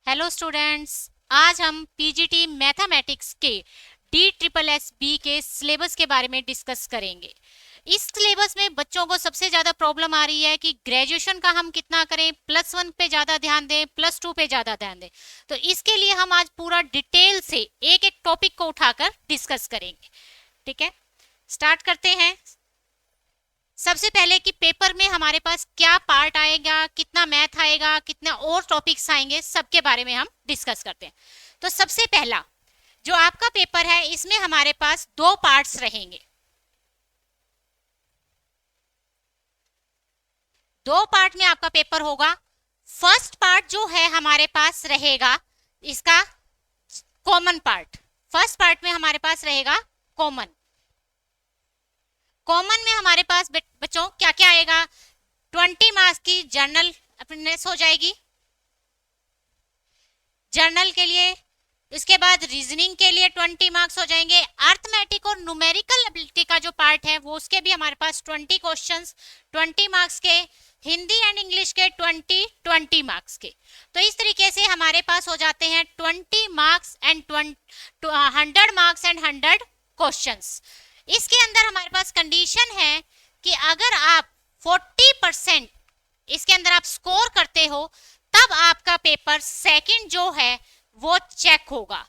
Hello students. आज हम PGT mathematics के DSSB के सिलेबस के बारे में डिस्कस करेंगे। इस सिलेबस में बच्चों को सबसे ज़्यादा प्रॉब्लम आ रही है कि ग्रेजुएशन का हम कितना करें, +1 पे ज़्यादा ध्यान दें, +2 पे ज़्यादा ध्यान दें। तो इसके लिए हम आज पूरा डिटेल से एक एक टॉपिक को उठाकर डिस्कस करेंगे। ठीक है, स्टार्ट करते हैं। सबसे पहले कि पेपर में हमारे पास क्या पार्ट आएगा, कितना मैथ आएगा, कितना और टॉपिक्स आएंगे, सबके बारे में हम डिस्कस करते हैं। तो सबसे पहला जो आपका पेपर है, इसमें हमारे पास 2 पार्ट्स रहेंगे। 2 पार्ट में आपका पेपर होगा। फर्स्ट पार्ट जो है हमारे पास रहेगा इसका कॉमन पार्ट। फर्स्ट पार्ट में हमारे पास रहेगा कॉमन। कॉमन में हमारे पास बच्चों क्या क्या आएगा? 20 मार्क्स की जर्नल अटेंडेंस हो जाएगी जर्नल के लिए। इसके बाद रीजनिंग के लिए 20 मार्क्स हो जाएंगे। अर्थमेटिक और न्यूमेरिकल एबिलिटी का जो पार्ट है वो उसके भी हमारे पास 20 क्वेश्चंस 20 मार्क्स के। हिंदी एंड इंग्लिश के 20 मार्क्स के। तो इस तरीके से हमारे पास हो जाते हैं 20 marks and 100 marks and 100 questions. इसके अंदर हमारे पास कंडीशन है कि अगर आप 40% इसके अंदर आप स्कोर करते हो तब आपका पेपर सेकंड जो है वो चेक होगा।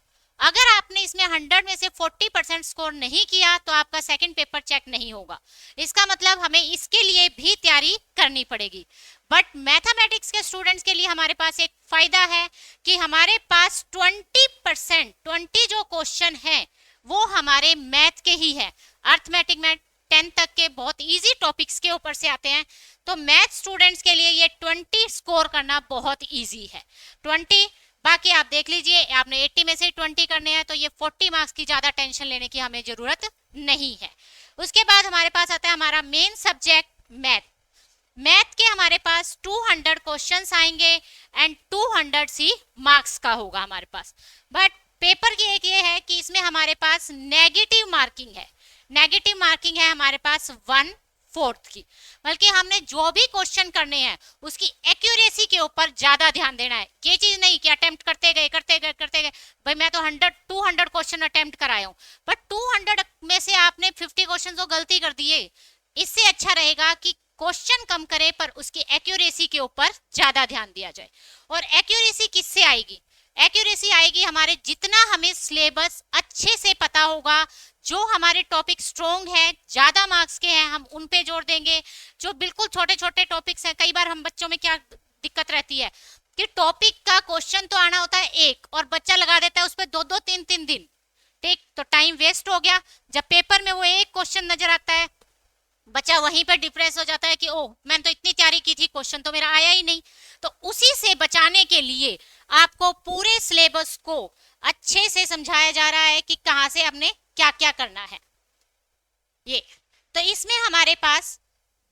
अगर आपने इसमें 100 में से 40% स्कोर नहीं किया तो आपका सेकंड पेपर चेक नहीं होगा। इसका मतलब हमें इसके लिए भी तैयारी करनी पड़ेगी। बट मैथमेटिक्स के स्टूडेंट्स के लिए हमारे पास एक फायदा है कि हमारे पास 20% जो क्वेश्चन है वो हमारे मैथ के ही है। अर्थमेटिक में 10 तक के बहुत इजी टॉपिक्स के ऊपर से आते हैं, तो मैथ स्टूडेंट्स के लिए ये 20 स्कोर करना बहुत इजी है। 20 बाकी आप देख लीजिए, आपने 80 में से 20 करने हैं तो ये 40 मार्क्स की ज्यादा टेंशन लेने की हमें जरूरत नहीं है। उसके बाद हमारे पास आता है हमारा मेन सब्जेक्ट मैथ। मैथ के हमारे पास 200 क्वेश्चंस आएंगे एंड 200 ही मार्क्स का होगा हमारे पास। बट पेपर की एक ये है कि इसमें हमारे पास नेगेटिव मार्किंग है। नेगेटिव मार्किंग है हमारे पास 1/4 की। बल्कि हमने जो भी क्वेश्चन करने हैं उसकी एक्यूरेसी के ऊपर ज्यादा ध्यान देना है। ये चीज नहीं कि अटेम्प्ट करते गए भाई मैं तो 200 क्वेश्चन अटेम्प्ट कराया हूं, बट 200 में से आपने 50 क्वेश्चन तो गलती कर दिए। इससे अच्छा रहेगा कि क्वेश्चन कम करे पर उसकी एक्यूरेसी के ऊपर ज्यादा ध्यान दिया जाए। और एक्यूरेसी किससे आएगी? एक्यूरेसी आएगी हमारे जितना हमें सिलेबस अच्छे से पता होगा, जो हमारे टॉपिक स्ट्रॉन्ग है, ज्यादा मार्क्स के हैं, हम उन पे जोर देंगे। जो बिल्कुल छोटे छोटे टॉपिक्स हैं, कई बार हम बच्चों में क्या दिक्कत रहती है कि टॉपिक का क्वेश्चन तो आना होता है एक और बच्चा लगा देता है उस पर 2-2 3-3 दिन। ठीक, तो टाइम वेस्ट हो गया। जब पेपर में वो एक क्वेश्चन नजर आता है बच्चा वहीं पर डिप्रेस हो जाता है कि ओह मैंने तो इतनी तैयारी की थी, क्वेश्चन तो मेरा आया ही नहीं। तो उसी से बचाने के लिए आपको पूरे सिलेबस को अच्छे से समझाया जा रहा है कि कहां से हमने क्या क्या करना है। ये तो इसमें हमारे पास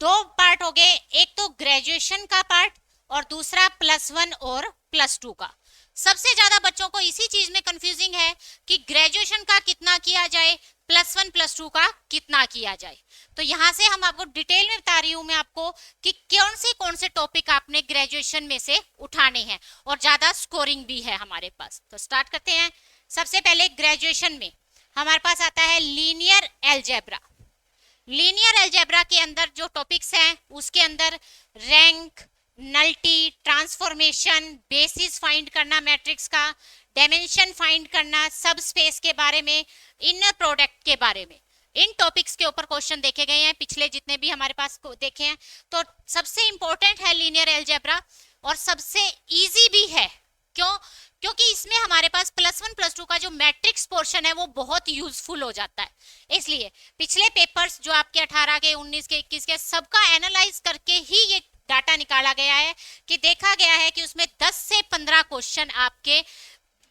2 पार्ट हो गए, एक तो ग्रेजुएशन का पार्ट और दूसरा +1 और +2 का। सबसे ज्यादा बच्चों को इसी चीज में कंफ्यूजिंग है कि ग्रेजुएशन का कितना किया जाए, +1 +2 का कितना किया जाए। तो यहां से हम आपको डिटेल में बता रही हूं मैं आपको कि कौन से टॉपिक आपने ग्रेजुएशन में से उठाने हैं और ज्यादा स्कोरिंग भी है हमारे पास। तो स्टार्ट करते हैं। सबसे पहले ग्रेजुएशन में हमारे पास आता है लीनियर अलजेब्रा। लीनियर अलजेब्रा के अंदर जो टॉपिक्स हैं उसके अंदर rank, nullity, transformation, basis find करना मैट्रिक्स का, डायमेंशन फाइंड करना, सब स्पेस के बारे में, इनर प्रोडक्ट के बारे में, इन टॉपिक्स के ऊपर क्वेश्चन देखे गए हैं पिछले जितने भी हमारे पास देखे हैं। तो सबसे इंपॉर्टेंट है लीनियर अलजेब्रा और सबसे इजी भी है। क्यों? क्योंकि इसमें हमारे पास +1 +2 का जो मैट्रिक्स पोर्शन है वो बहुत यूजफुल हो जाता है। इसलिए पिछले पेपर्स जो आपके 18 के, 19 के, 21 के, सबका एनालाइज करके ही ये डाटा निकाला गया है कि देखा गया है कि उसमें 10 से 15 क्वेश्चन आपके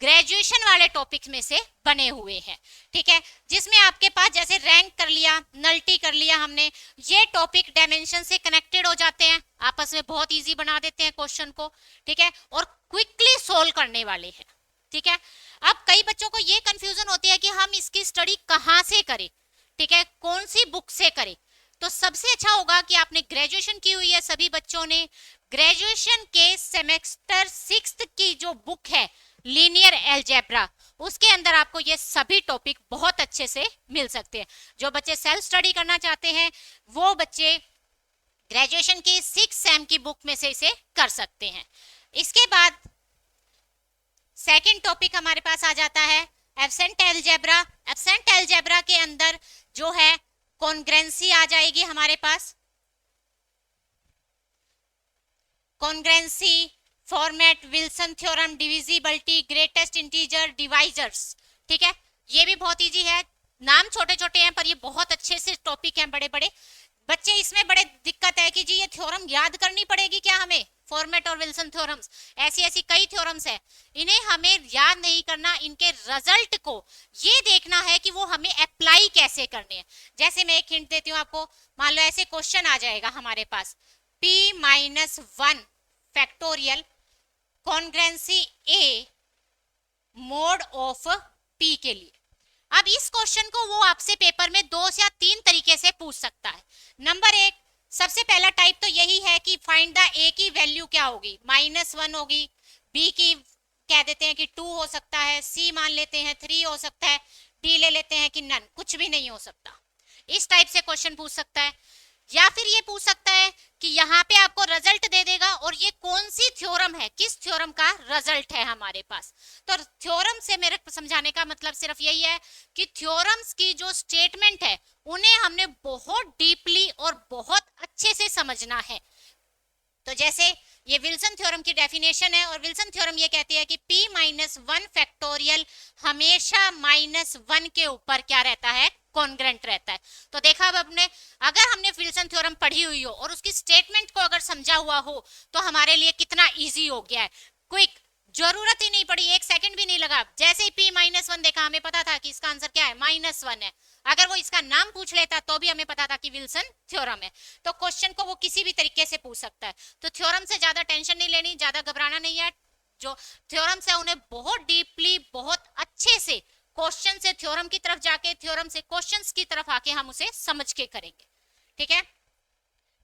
ग्रेजुएशन वाले टॉपिक्स में से बने हुए हैं। ठीक है, जिसमें आपके पास जैसे रैंक कर लिया, नल्टी कर लिया हमने, ये टॉपिक डायमेंशन से कनेक्टेड हो जाते हैं, आपस में बहुत इजी बना देते हैं क्वेश्चन को। ठीक है, और क्विकली सोल्व करने वाले हैं। ठीक है, अब कई बच्चों को ये कंफ्यूजन होती है कि हम इसकी स्टडी कहाँ से करें। ठीक है, कौन सी बुक से करें। तो सबसे अच्छा होगा कि आपने ग्रेजुएशन की हुई है, सभी बच्चों ने ग्रेजुएशन के सेमेस्टर 6 की की जो बुक है लीनियर अलजेब्रा, उसके अंदर आपको ये सभी टॉपिक बहुत अच्छे से मिल सकते हैं। जो बच्चे सेल्फ स्टडी करना चाहते हैं वो बच्चे ग्रेजुएशन की 6 सेम की बुक में से इसे कर सकते हैं। इसके बाद सेकंड टॉपिक हमारे पास आ जाता है एब्सेंट अलजेब्रा। एब्सेंट अलजेब्रा के अंदर जो है कॉन्ग्रेंसी आ जाएगी हमारे पास, congruency, Fermat, Wilson theorem, divisibility, greatest integer, divisors. ठीक है, ये भी बहुत इजी है, नाम छोटे छोटे हैं पर ये बहुत अच्छे से टॉपिक हैं बड़े बड़े। बच्चे इसमें बड़े दिक्कत है कि जी ये थ्योरम याद करनी पड़ेगी क्या हमें, फॉर्मेट और विल्सन थ्योरम्स, ऐसी ऐसी कई थ्योरम्स है, इन्हें हमें याद नहीं करना, इनके रिजल्ट को ये देखना है कि वो हमें अप्लाई कैसे करने हैं। जैसे मैं एक हिंट देती हूँ आपको, मान लो ऐसे क्वेश्चन आ जाएगा हमारे पास, p-1 factorial कॉन्ग्रेंसी A mode of p के लिए। अब इस क्वेश्चन को वो आपसे पेपर में 2 या 3 तरीके से पूछ सकता है। नंबर 1, सबसे पहला टाइप तो यही है कि फाइंड द ए की वैल्यू क्या होगी, -1 होगी, बी की कह देते हैं कि 2 हो सकता है, सी मान लेते हैं 3 हो सकता है, डी ले लेते हैं कि नन, कुछ भी नहीं हो सकता। इस टाइप से क्वेश्चन पूछ सकता है। या फिर ये पूछ सकता है कि यहाँ पे आपको रिजल्ट दे देगा और ये कौन सी थ्योरम है, किस थ्योरम का रिजल्ट है हमारे पास। तो थ्योरम से मेरे समझाने का मतलब सिर्फ यही है कि थ्योरम्स की जो स्टेटमेंट है उन्हें हमने बहुत डीपली और बहुत अच्छे से समझना है। तो जैसे ये विल्सन थ्योरम की डेफिनेशन है और विल्सन थ्योरम ये कहती है कि p-1 फैक्टोरियल हमेशा -1 के ऊपर क्या रहता है, कॉन्ग्रेंट रहता है। तो देखा अब आपने, अगर हमने विल्सन थ्योरम पढ़ी हुई हो और उसकी स्टेटमेंट को अगर समझा हुआ हो तो हमारे लिए कितना इजी हो गया है, क्विक, जरूरत ही नहीं पड़ी, 1 सेकंड भी नहीं लगा। जैसे ही p-1 देखा हमें पता था कि इसका आंसर क्या है, -1 है। अगर वो इसका नाम पूछ लेता तो भी हमें पता था कि विल्सन थ्योरम है। तो क्वेश्चन को वो किसी भी तरीके से पूछ सकता है। तो थ्योरम से ज्यादा टेंशन नहीं लेनी, ज्यादा घबराना नहीं है। जो थ्योरम्स है उन्हें बहुत डीपली, बहुत अच्छे से क्वेश्चन से थ्योरम की तरफ जाके, थ्योरम से क्वेश्चंस की तरफ आके हम उसे समझ के करेंगे। ठीक है,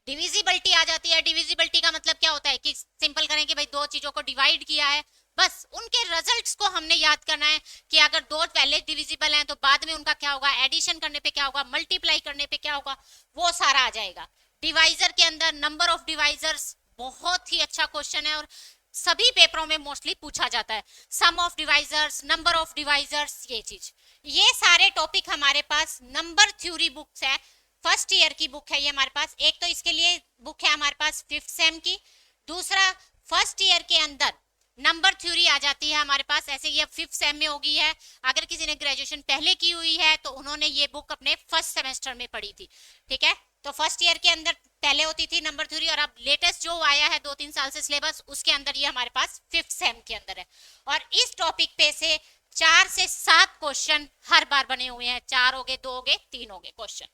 डिविजिबिलिटी आ जाती है। डिविजिबिलिटी का मतलब क्या होता है कि सिंपल करें कि भाई 2 चीजों को डिवाइड किया है, बस उनके रिजल्ट्स को हमने याद करना है कि अगर 2 पहले डिविजिबल हैं तो बाद में उनका क्या होगा, एडिशन करने पे क्या होगा, मल्टीप्लाई करने पे क्या होगा, वो सारा आ जाएगा। डिवाइजर के अंदर नंबर ऑफ डिवाइजर्स बहुत ही अच्छा क्वेश्चन है और सभी पेपरों में मोस्टली पूछा जाता है। Sum of divisors, number of divisors, ये चीज, ये सारे टॉपिक हमारे पास नंबर थ्योरी बुक्स है, फर्स्ट ईयर की बुक है ये हमारे पास। एक तो इसके लिए बुक है हमारे पास 5th सेम की, दूसरा फर्स्ट ईयर के अंदर नंबर थ्योरी आ जाती है हमारे पास, ऐसे ये 5th सेम में होगी है। अगर किसी ने ग्रेजुएशन पहले की हुई है तो उन्होंने ये बुक अपने फर्स्ट सेमेस्टर में पढ़ी थी। ठीक है, तो फर्स्ट ईयर के अंदर पहले होती थी नंबर थ्योरी और अब लेटेस्ट जो आया है 2-3 साल से सिलेबस, उसके अंदर ये हमारे पास 5th सेम के अंदर है। और इस टॉपिक पे से 4 से 7 क्वेश्चन हर बार बने हुए हैं, 4 हो गए, 2 हो गए, 3 हो गए क्वेश्चन।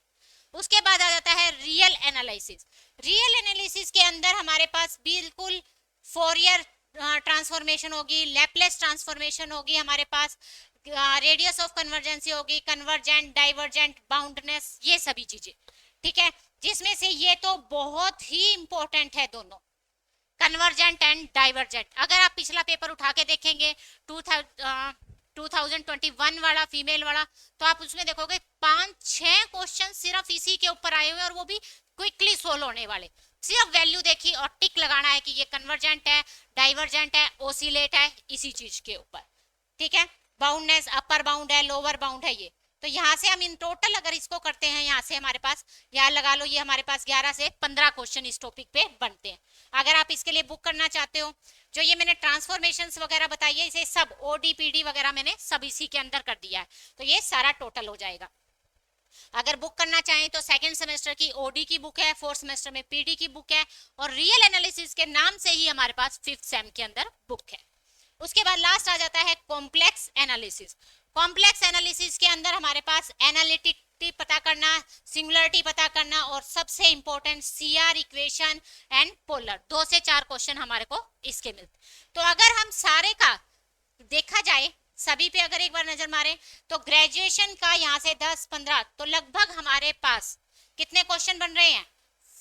उसके बाद आ जाता है रियल एनालिसिस। रियल एनालिसिस के अंदर हमारे पास बिल्कुल फोरियर ट्रांसफॉर्मेशन होगी, लैपलेस ट्रांसफॉर्मेशन होगी, हमारे पास रेडियस ऑफ कन्वर्जेंसी होगी, कन्वर्जेंट, डाइवर्जेंट, बाउंडनेस, ये सभी चीजें। ठीक है, जिसमें से ये तो बहुत ही इंपॉर्टेंट है दोनों, कन्वर्जेंट एंड डाइवर्जेंट। अगर आप पिछला पेपर उठा के देखेंगे 2021 वाला, फीमेल वाला, तो आप उसमें देखोगे 5-6 क्वेश्चन सिर्फ इसी के ऊपर आए हुए और वो भी क्विकली सोल्व होने वाले। सिर्फ वैल्यू देखी और टिक लगाना है कि ये कन्वर्जेंट है, डाइवर्जेंट है, ओसिलेट है, इसी चीज के ऊपर। ठीक है, बाउंडनेस, अपर बाउंड है, लोअर बाउंड है ये। तो यहाँ से हम इन टोटल अगर इसको करते हैं, यहाँ से हमारे पास, यहाँ लगा लो ये हमारे पास 11 से 15 क्वेश्चन इस टॉपिक पे बनते हैं। अगर आप इसके लिए बुक करना चाहते हो, जो ये मैंने ट्रांसफॉर्मेशंस वगैरह बताई है, इसे सब ओडीपीडी वगैरह मैंने सब इसी के अंदर कर दिया है, तो ये सारा टोटल हो जाएगा। अगर बुक करना चाहें तो सेकंड सेमेस्टर की ओडी की बुक है, 4th सेमेस्टर में पीडी की बुक है, और रियल एनालिसिस के नाम से ही हमारे पास 5th सेम के अंदर बुक है। उसके बाद लास्ट आ जाता है कॉम्प्लेक्स एनालिसिस। कॉम्प्लेक्स एनालिसिस के अंदर हमारे पास एनालिटिक पता करना, सिंगुलरिटी पता करना, और सबसे important CR equation and polar, 2 से 4 क्वेश्चन हमारे को इसके मिलते। तो अगर हम सारे का देखा जाए, सभी पे अगर एक बार नजर मारें तो ग्रेजुएशन का यहाँ से 10-15, तो लगभग हमारे पास कितने क्वेश्चन बन रहे हैं,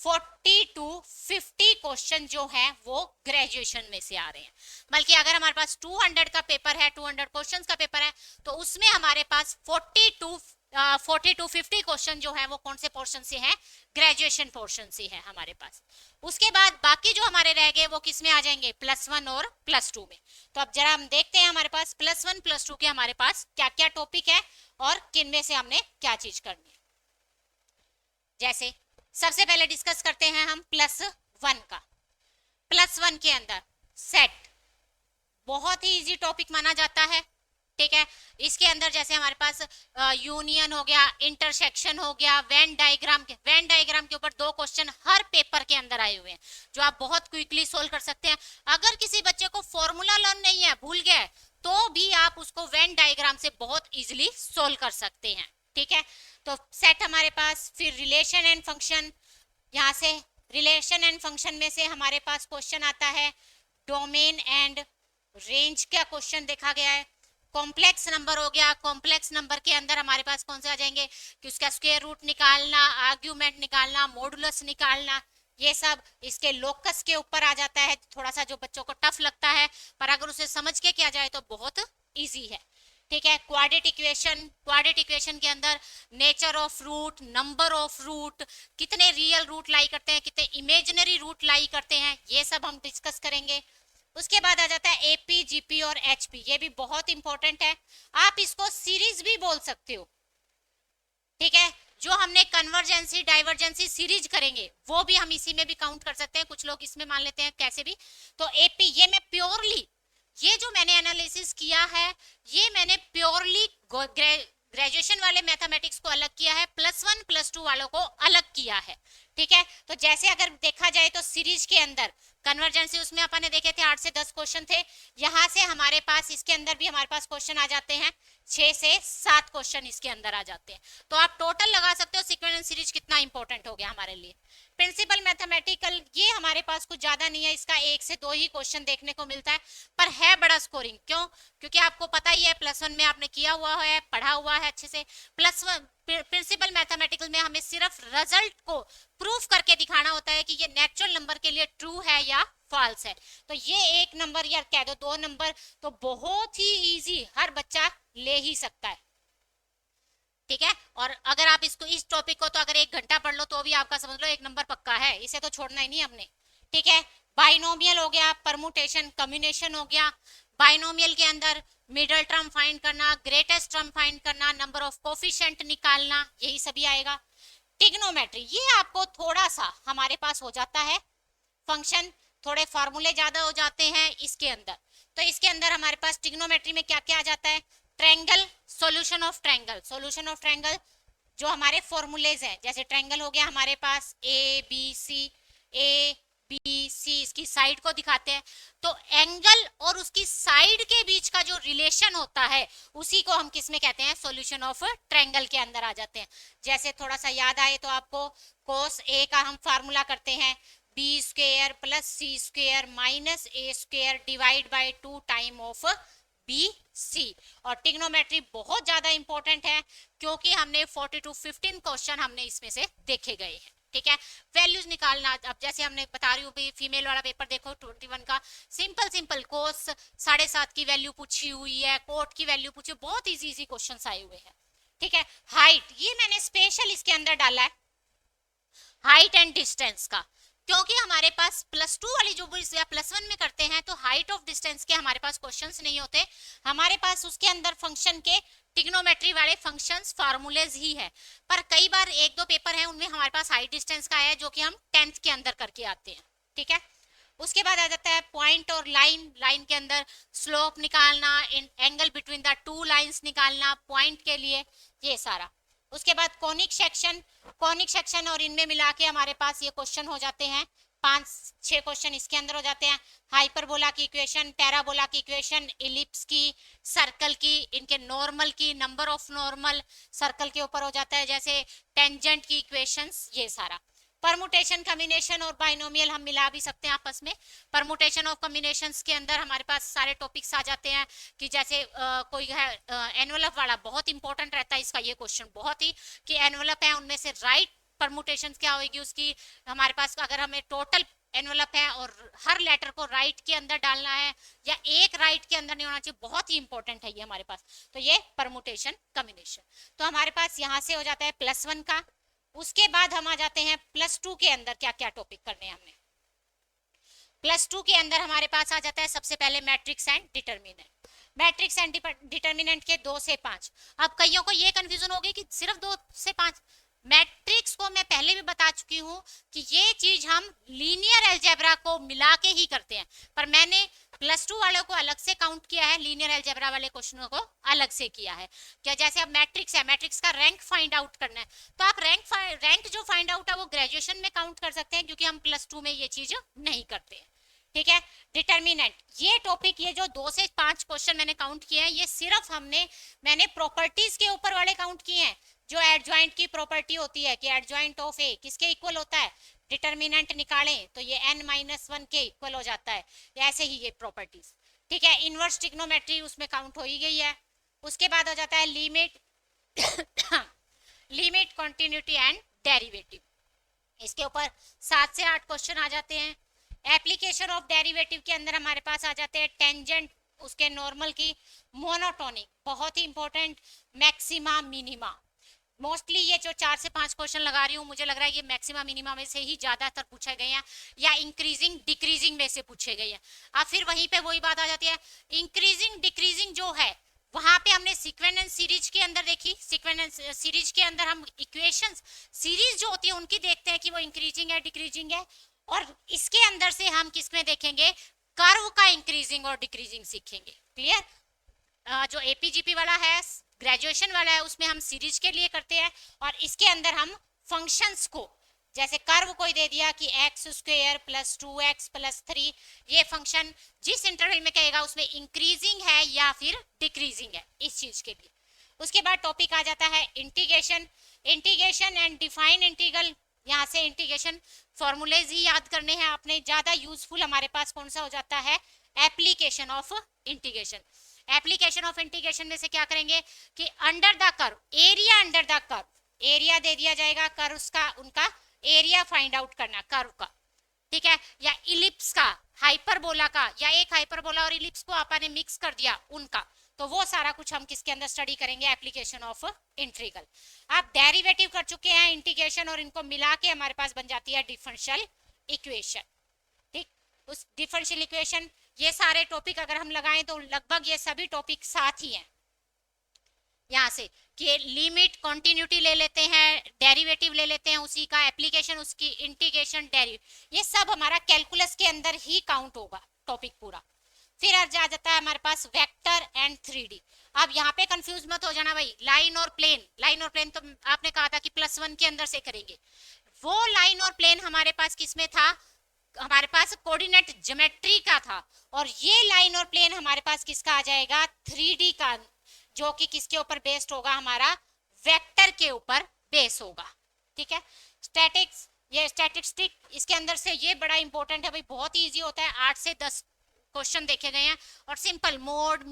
40 to 50 क्वेश्चन जो है वो ग्रेजुएशन में से आ रहे हैं। बल्कि अगर हमारे पास 200 का पेपर है, 200 क्वेश्चंस का पेपर है, तो उसमें हमारे पास 40 to 50 क्वेश्चन जो है वो कौन से पोर्शन से है, ग्रेजुएशन पोर्शन से है हमारे पास। उसके बाद बाकी जो हमारे रह गए वो किस में आ जाएंगे, +1 और +2 में। तो अब जरा हम देखते हैं हमारे पास +1 +2 के हमारे पास क्या क्या टॉपिक है और किन में से हमने क्या चीज करनी है। जैसे सबसे पहले डिस्कस करते हैं हम +1 का। +1 के अंदर सेट बहुत ही इजी टॉपिक माना जाता है, ठीक है। इसके अंदर जैसे हमारे पास यूनियन हो गया, इंटरसेक्शन हो गया, वेन डायग्राम के ऊपर 2 क्वेश्चन हर पेपर के अंदर आए हुए हैं जो आप बहुत क्विकली सोल्व कर सकते हैं। अगर किसी बच्चे को फॉर्मूला लर्न नहीं है, भूल गया है, तो भी आप उसको वेन डायग्राम से बहुत इजीली सोल्व कर सकते हैं, ठीक है। तो सेट हमारे पास, फिर रिलेशन एंड फंक्शन, यहाँ से रिलेशन एंड फंक्शन में से हमारे पास क्वेश्चन आता है डोमेन एंड रेंज का क्वेश्चन देखा गया है। कॉम्प्लेक्स नंबर हो गया, कॉम्प्लेक्स नंबर के अंदर हमारे पास कौन से आ जाएंगे कि उसका स्क्वायर रूट निकालना, आर्ग्यूमेंट निकालना, मॉडुलस निकालना, ये सब इसके लोकस के ऊपर आ जाता है। थोड़ा सा जो बच्चों को टफ लगता है, पर अगर उसे समझ के किया जाए तो बहुत इजी है, ठीक है। क्वाड्रेटिक इक्वेशन के अंदर nature of root, number of root, कितने रियल रूट लाई करते हैं, कितने इमेजिनरी रूट लाई करते हैं, ये सब हम डिस्कस करेंगे। उसके बाद आ जाता है एपी, जीपी और एचपी, ये भी बहुत इंपॉर्टेंट है। आप इसको सीरीज भी बोल सकते हो, ठीक है। जो हमने कन्वर्जेंसी डाइवर्जेंसी सीरीज करेंगे वो भी हम इसी में भी काउंट कर सकते हैं, कुछ लोग इसमें मान लेते हैं, कैसे भी। तो एपी ये मैं प्योरली, ये जो मैंने एनालिसिस किया है ये मैंने प्योरली ग्रेजुएशन वाले मैथमेटिक्स को अलग किया है, +1 +2 वालों को अलग किया है, ठीक है। तो जैसे अगर देखा जाए तो सीरीज के अंदर कन्वर्जेंसी उसमें अपन ने देखे थे 8 से 10 क्वेश्चन थे, यहाँ से हमारे पास इसके अंदर भी हमारे पास क्वेश्चन आ जाते हैं 6 से 7 क्वेश्चन इसके अंदर आ जाते हैं। तो आप टोटल लगा सकते हो सीक्वेंस एंड सीरीज कितना इंपॉर्टेंट हो गया हमारे लिए। प्रिंसिपल मैथमेटिकल ये हमारे पास कुछ ज्यादा नहीं है, इसका 1 से 2 ही क्वेश्चन देखने को मिलता है, पर है बड़ा स्कोरिंग। क्यों? क्योंकि आपको पता ही है +1 में आपने किया हुआ है, पढ़ा हुआ है अच्छे से। +1 प्रिंसिपल मैथमेटिकल में हमें सिर्फ रिजल्ट को प्रूफ करके दिखाना होता है कि ये नेचुरल नंबर के लिए ट्रू है या फॉल्स है। तो ये 1 नंबर या कह दो 2 नंबर तो बहुत ही इजी, हर बच्चा ले ही सकता है, ठीक है। और अगर आप इसको इस टॉपिक को तो अगर 1 घंटा पढ़ लो तो भी आपका समझ लो 1 नंबर पक्का है, इसे तो छोड़ना ही नहीं हमने, ठीक है। बाइनोमियल हो गया, परमुटेशन कम्बिनेशन हो गया। बाइनोमियल के अंदर मिडल टर्म फाइंड करना, ग्रेटेस्ट टर्म फाइंड करना, नंबर ऑफ कोफिशिएंट निकालना, यही सभी आएगा। ट्रिग्नोमेट्री ये आपको थोड़ा सा हमारे पास हो जाता है, फंक्शन थोड़े फार्मूले ज्यादा हो जाते हैं इसके अंदर। तो इसके अंदर हमारे पास ट्रिग्नोमेट्री में क्या क्या आ जाता है, ट्रायंगल, सॉल्यूशन ऑफ ट्रायंगल जो हमारे फॉर्मूलेज हैं, जैसे ट्रायंगल हो गया हमारे पास ए बी सी, इसकी साइड को दिखाते हैं। तो एंगल और उसकी साइड के बीच का जो रिलेशन होता है उसी को हम किस में कहते हैं, सॉल्यूशन ऑफ ट्रायंगल के अंदर आ जाते हैं। जैसे थोड़ा सा याद आए तो आपको cos A का हम फार्मूला करते हैं b² + c² - a² divide by 2 time of BC। और ट्रिग्नोमेट्री बहुत ज्यादा इंपॉर्टेंट है क्योंकि हमने 40 to 15 क्वेश्चन हमने इसमें से देखे गए हैं, ठीक है। वैल्यूज निकालना, अब जैसे हमने बता रही हूँ भी फीमेल वाला पेपर देखो 21 का, सिंपल कोस 7.5 की वैल्यू पूछी हुई है, कोट की वैल्यू पूछी, बहुत इजी क्वेश्चंस आए हुए हैं, ठीक है। हाइट ये मैंने स्पेशल इसके अंदर डाला है, हाइट एंड डिस्टेंस का, क्योंकि हमारे पास +2 वाली जो या +1 में करते हैं तो हाइट ऑफ डिस्टेंस के हमारे पास क्वेश्चंस नहीं होते, हमारे पास उसके अंदर फंक्शन के ट्रिग्नोमेट्री वाले फंक्शंस फार्मूलेज ही है। पर कई बार 1-2 पेपर है उनमें हमारे पास हाइट डिस्टेंस का है जो कि हम 10th के अंदर करके आते हैं, ठीक है। उसके बाद आ जाता है पॉइंट और लाइन के अंदर स्लोप निकालना, एंगल बिटवीन द 2 लाइंस निकालना पॉइंट के लिए, ये सारा। उसके बाद कॉनिक सेक्शन और इनमें मिला के हमारे पास ये क्वेश्चन हो जाते हैं 5-6 क्वेश्चन इसके अंदर हो जाते हैं। हाइपरबोला की इक्वेशन, पैराबोला की इक्वेशन, इलिप्स की, सर्कल की, इनके नॉर्मल की, नंबर ऑफ नॉर्मल सर्कल के ऊपर हो जाता है, जैसे टेंजेंट की इक्वेशंस, ये सारा। परमुटेशन कॉम्बिनेशन और बाइनोमियल हम मिला भी सकते हैं आपस में। परमुटेशन ऑफ कॉम्बिनेशंस के अंदर हमारे पास सारे टॉपिक्स आ जाते हैं कि जैसे कोई है एनवलप वाला, बहुत इंपॉर्टेंट रहता है इसका ये क्वेश्चन बहुत ही, कि एनवलप है उनमें से राइट परमुटेशन क्या होगी उसकी, हमारे पास अगर हमें टोटल एनवलप है और हर लेटर को राइट के अंदर डालना है या एक राइट के अंदर नहीं होना चाहिए, बहुत ही इंपॉर्टेंट है ये हमारे पास। तो ये परमुटेशन कम्बिनेशन। तो हमारे पास यहाँ से हो जाता है +1 का। उसके बाद हम आ जाते हैं +2 के अंदर क्या क्या टॉपिक करने हैं हमने। +2 के अंदर हमारे पास आ जाता है सबसे पहले matrix and determinant. Matrix and determinant के 2 से 5। अब कईयों को ये कंफ्यूजन होगी कि सिर्फ 2 से 5। मैट्रिक्स को मैं पहले भी बता चुकी हूँ कि ये चीज हम लीनियर अलजेब्रा को मिला के ही करते हैं, पर मैंने +2 वालों को अलग से काउंट किया है, लीनियर अलजेब्रा वाले क्वेश्चनों को अलग से किया है। क्या जैसे अब मैट्रिक्स है, मैट्रिक्स का रैंक फाइंड आउट करना है, तो आप रैंक जो फाइंड आउट है वो ग्रेजुएशन में काउंट कर सकते हैं, क्योंकि हम +2 में ये चीज नहीं करते हैं। ठीक है। डिटर्मिनेंट, ये टॉपिक, ये जो 2 से 5 क्वेश्चन मैंने काउंट किए हैं, ये सिर्फ मैंने प्रॉपर्टीज के ऊपर वाले काउंट किए हैं। जो एडजॉइंट की प्रॉपर्टी होती है कि एडजॉइंट ऑफ ए किसके इक्वल होता है, डिटर्मिनेंट निकालें तो ये n-1 के इक्वल हो जाता है, ऐसे ही ये प्रॉपर्टीज। ठीक है। इनवर्स ट्रिग्नोमेट्री उसमें काउंट हो ही गई है। उसके बाद हो जाता है limit limit, continuity and derivative. इसके ऊपर 7 से 8 क्वेश्चन आ जाते हैं। एप्लीकेशन ऑफ डेरिवेटिव के अंदर हमारे पास आ जाते हैं टेंजेंट, उसके नॉर्मल की, मोनोटोनिक, बहुत ही इंपॉर्टेंट, मैक्सिमा मिनिमा। मोस्टली ये जो 4 से 5 क्वेश्चन लगा रही हूँ, मुझे लग रहा है ये मैक्सिमा मिनिमा में से ही ज्यादातर पूछे गए हैं, या इंक्रीजिंग डिक्रीजिंग में से पूछे गए हैं। अब फिर वहीं पे वही बात आ जाती है, इंक्रीजिंग डिक्रीजिंग जो है वहां पे हमने सीक्वेंस सीरीज के अंदर देखी, सीक्वेंस सीरीज के अंदर हम इक्वेशंस सीरीज जो होती है उनकी देखते हैं कि वो इंक्रीजिंग है डिक्रीजिंग है, और इसके अंदर से हम किसमें देखेंगे, कर्व का इंक्रीजिंग और डिक्रीजिंग सीखेंगे। क्लियर। जो एपीजीपी वाला है, ग्रेजुएशन वाला है, उसमें हम सीरीज के लिए करते हैं, और इसके अंदर हम फंक्शंस को, जैसे कर्व कोई दे दिया कि x² + 2x + 3, ये फंक्शन जिस इंटरवल में कहेगा उसमें इंक्रीजिंग है या फिर डिक्रीजिंग है, इस चीज के लिए। उसके बाद टॉपिक आ जाता है integration, integration and define integral. यहाँ से इंटीग्रेशन फॉर्मूलेज ही याद करने हैं आपने। ज्यादा यूजफुल हमारे पास कौन सा हो जाता है, application of integration. Application of integration में से क्या करेंगे कि under the curve, area under the curve, area दे दिया जाएगा, कर्व्स का उनका एरिया फाइंड आउट करना कर्व का। ठीक है। या इलिप्स का, हाइपरबोला का, या एक हाइपरबोला और इलिप्स को आपने मिक्स कर दिया उनका, तो वो सारा कुछ हम किसके अंदर स्टडी करेंगे, एप्लीकेशन ऑफ इंटीग्रल। आप डेरिवेटिव कर चुके हैं इंटीग्रेशन, और इनको मिला के हमारे पास बन जाती है डिफरेंशियल इक्वेशन। ठीक। उस डिफरेंशियल इक्वेशन, ये सारे टॉपिक अगर हम लगाएं तो लगभग ये सभी टॉपिक साथ ही हैं। यहाँ से कि लिमिट, कंटिन्यूटी ले लेते हैं, डेरिवेटिव ले लेते हैं उसी का, एप्लीकेशन उसकी, इंटीग्रेशन, डेरिवेटिव, ये सब हमारा कैलकुलस के अंदर ही काउंट होगा टॉपिक पूरा। फिर आ जाता है हमारे पास वेक्टर एंड 3D। अब यहाँ पे कंफ्यूज मत हो जाना भाई, लाइन और प्लेन, लाइन और प्लेन तो आपने कहा था कि +1 के अंदर से करेंगे। वो लाइन और प्लेन हमारे पास किसमें था, हमारे पास कोऑर्डिनेट ज्योमेट्री का था, और ये लाइन और प्लेन हमारे पास किसका आ जाएगा, 3D का, जो कि किसके ऊपर बेस्ड होगा, हमारा वेक्टर के ऊपर बेस होगा। ठीक है। स्टैटिक्स, ये स्टैटिस्टिक, इसके अंदर से ये बड़ा इंपॉर्टेंट है भाई, बहुत ही इजी होता है, 8 से 10 क्वेश्चन देखे गए हैं, और सिंपल मोड,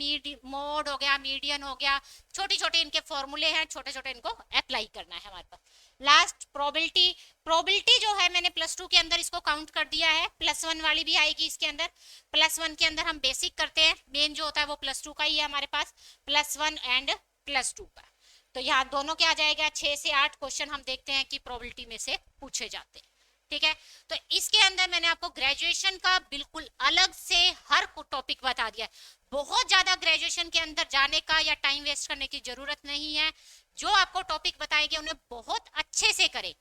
मोड हो गया, मीडियन हो गया, छोटी छोटी इनके फॉर्मूले हैं, छोटे छोटे इनको अप्लाई करना है हमारे पास। लास्ट प्रोबेबिलिटी, प्रोबेबिलिटी जो है मैंने +2 के अंदर इसको काउंट कर दिया है, +1 वाली भी आएगी इसके अंदर। +1 के अंदर हम बेसिक करते हैं, मेन जो होता है वो +2 का ही है हमारे पास, +1 एंड +2 का। तो यहाँ दोनों क्या आ जाएगा, 6 से 8 क्वेश्चन हम देखते हैं कि प्रोबेबिलिटी में से पूछे जाते हैं। ठीक है। तो इसके अंदर मैंने आपको ग्रेजुएशन का बिल्कुल अलग से हर टॉपिक बता दिया। बहुत ज्यादा ग्रेजुएशन के अंदर जाने का या टाइम वेस्ट करने की जरूरत नहीं है। जो आपको टॉपिक बताएंगे उन्हें बहुत अच्छे से करें,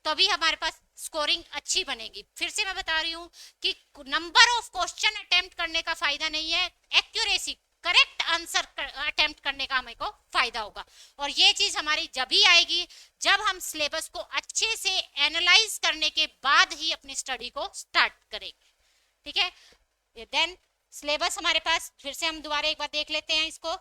तभी हमारे पास स्कोरिंग अच्छी बनेगी। फिर से मैं बता रही हूँ कि नंबर ऑफ क्वेश्चन अटेम्प्ट करने का फायदा नहीं है, एक्यूरेसी, करेक्ट आंसर अटेम्प्ट करने का हमें को फायदा होगा। और ये चीज हमारी जब ही आएगी जब हम सिलेबस को अच्छे से एनालाइज करने के बाद ही अपनी स्टडी को स्टार्ट करेंगे। ठीक है। देन सिलेबस हमारे पास, फिर से हम दोबारा एक बार देख लेते हैं इसको।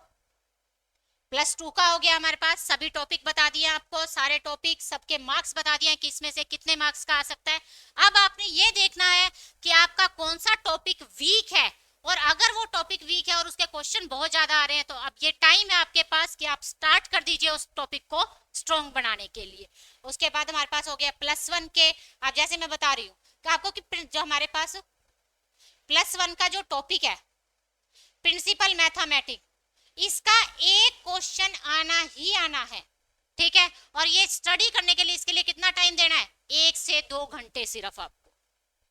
+2 का हो गया हमारे पास, सभी टॉपिक बता दिए आपको, सारे टॉपिक, सबके मार्क्स बता दिए कि इसमें से कितने मार्क्स का आ सकता है। अब आपने ये देखना है कि आपका कौन सा टॉपिक वीक है और अगर वो टॉपिक वीक है और उसके क्वेश्चन बहुत ज्यादा आ रहे हैं तो अब ये टाइम है आपके पास कि आप स्टार्ट कर दीजिए उस टॉपिक को स्ट्रॉन्ग बनाने के लिए। उसके बाद हमारे पास हो गया +1 के, अब जैसे मैं बता रही हूँ कि आपको कि जो हमारे पास +1 का जो टॉपिक है प्रिंसिपल मैथमेटिक्स, इसका एक क्वेश्चन आना ही आना है, ठीक है। और ये स्टडी करने के लिए इसके लिए कितना टाइम देना है, 1 से 2 घंटे सिर्फ आपको,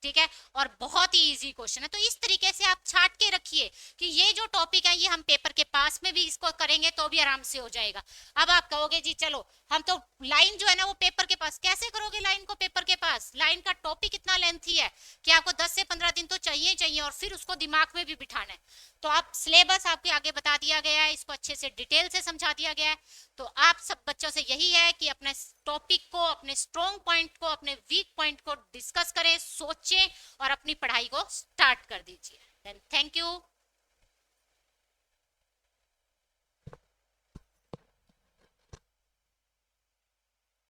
ठीक है। और बहुत ही इजी क्वेश्चन है, तो इस तरीके से आप छाट के रखिए कि ये जो टॉपिक है ये हम पेपर के पास में भी इसको करेंगे तो भी आराम से हो जाएगा। अब आप कहोगे जी चलो हम तो लाइन जो है ना वो पेपर के पास, कैसे करोगे लाइन को पेपर के पास, लाइन का टॉपिक इतना लेंथी है कि आपको 10 से 15 दिन तो चाहिए चाहिए और फिर उसको दिमाग में भी बिठाना है। तो आप सिलेबस आपके आगे बता दिया गया है, इसको अच्छे से डिटेल से समझा दिया गया है। तो आप सब बच्चों से यही है कि अपने टॉपिक को, अपने स्ट्रॉन्ग पॉइंट को, अपने वीक पॉइंट को डिस्कस करें, सोचें और अपनी पढ़ाई को स्टार्ट कर दीजिए। Then thank you.